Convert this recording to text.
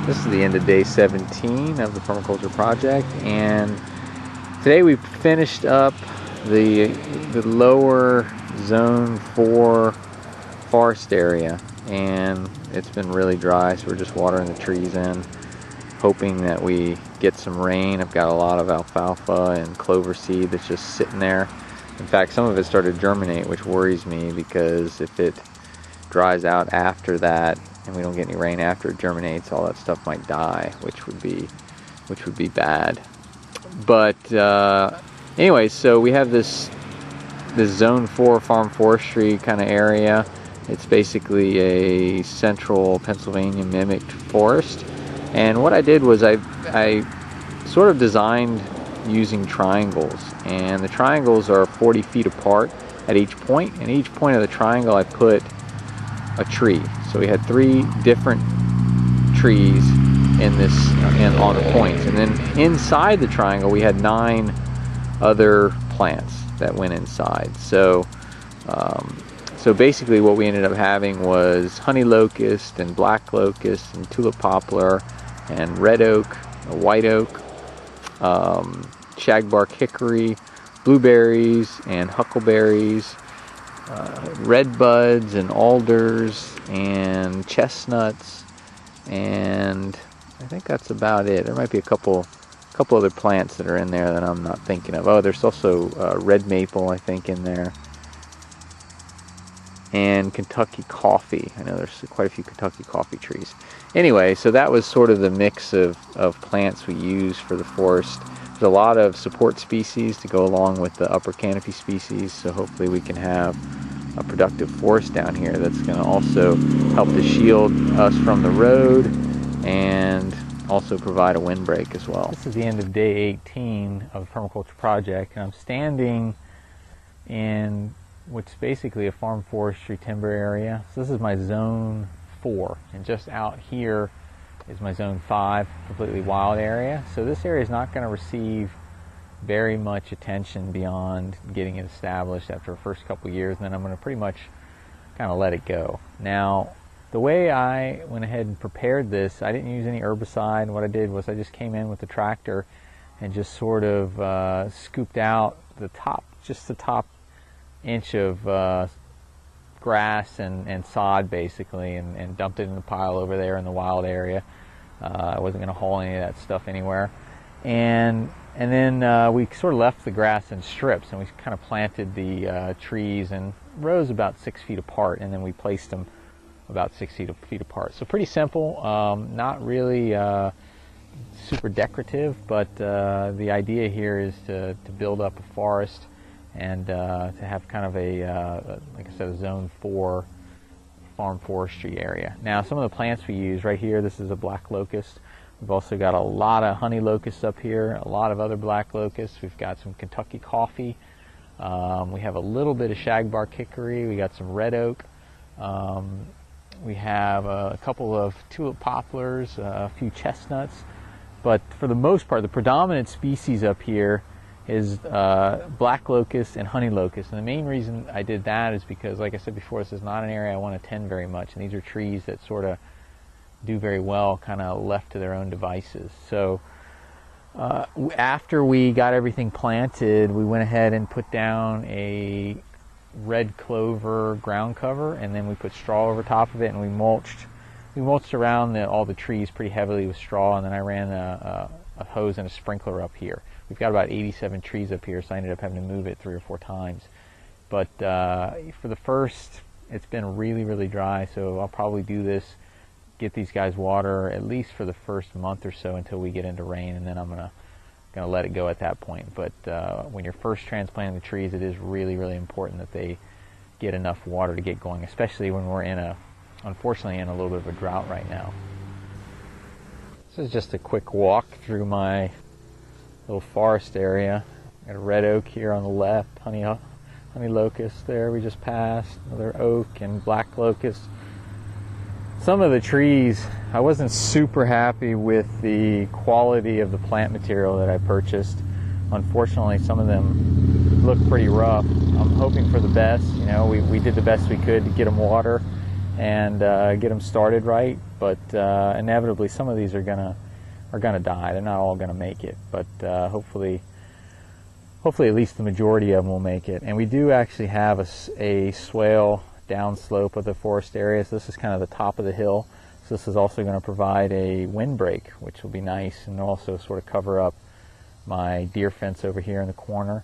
This is the end of day 17 of the permaculture project, and today we finished up the lower zone 4 forest area, and it's been really dry, so we're just watering the trees in, hoping that we get some rain. I've got a lot of alfalfa and clover seed that's just sitting there. In fact, some of it started to germinate, which worries me, because if it dries out after that and we don't get any rain after it germinates, all that stuff might die, which would be bad. But anyway, so we have this zone 4 farm forestry kind of area. It's basically a central Pennsylvania mimicked forest, and what I did was I sort of designed using triangles, and the triangles are 40 feet apart at each point, and each point of the triangle I put a tree. So we had 3 different trees on the points, and then inside the triangle we had 9 other plants that went inside. So basically what we ended up having was honey locust and black locust and tulip poplar and red oak, white oak, shagbark hickory, blueberries and huckleberries, red buds and alders and chestnuts, and I think that's about it. There might be a couple other plants that are in there that I'm not thinking of. Oh, there's also red maple, I think, in there, and Kentucky coffee. I know there's quite a few Kentucky coffee trees. Anyway, so that was sort of the mix of plants we used for the forest. There's a lot of support species to go along with the upper canopy species, so hopefully we can have a productive forest down here that's going to also help to shield us from the road and also provide a windbreak as well. This is the end of day 18 of the permaculture project, and I'm standing in what's basically a farm forestry timber area. So this is my zone 4, and just out here is my zone 5, completely wild area. So this area is not going to receive very much attention beyond getting it established after the first couple of years, and then I'm going to pretty much kind of let it go. Now, the way I went ahead and prepared this, I didn't use any herbicide. What I did was I just came in with the tractor and just sort of scooped out just the top inch of grass and sod, basically, and dumped it in the pile over there in the wild area. I wasn't going to haul any of that stuff anywhere. And then we sort of left the grass in strips, and we kind of planted the trees in rows about 6 feet apart, and then we placed them about 6 feet apart. So pretty simple, not really super decorative, but the idea here is to build up a forest and to have kind of a, like I said, a zone 4 farm forestry area. Now, some of the plants we use right here, this is a black locust. We've also got a lot of honey locusts up here, a lot of other black locusts. We've got some Kentucky coffee. We have a little bit of shagbark hickory. We got some red oak. We have a couple of tulip poplars, a few chestnuts. But for the most part, the predominant species up here is black locust and honey locust. And the main reason I did that is because, like I said before, this is not an area I want to tend very much. And these are trees that sort of do very well kind of left to their own devices. So after we got everything planted, we went ahead and put down a red clover ground cover, and then we put straw over top of it, and we mulched around all the trees pretty heavily with straw, and then I ran a hose and a sprinkler up here. We've got about 87 trees up here, so I ended up having to move it 3 or 4 times. But for the first, it's been really, really dry, so I'll probably do this, get these guys water at least for the first month or so until we get into rain, and then I'm gonna let it go at that point. But when you're first transplanting the trees, it is really, really important that they get enough water to get going, especially when we're unfortunately in a little bit of a drought right now. This is just a quick walk through my little forest area. Got a red oak here on the left, honey locust there we just passed, another oak and black locust. Some of the trees, I wasn't super happy with the quality of the plant material that I purchased. Unfortunately, some of them look pretty rough. I'm hoping for the best. You know, we did the best we could to get them water, and get them started right. But inevitably, some of these are gonna die. They're not all gonna make it, but hopefully at least the majority of them will make it. And we do actually have a swale downslope of the forest area. So this is kind of the top of the hill. So this is also going to provide a windbreak, which will be nice, and also sort of cover up my deer fence over here in the corner.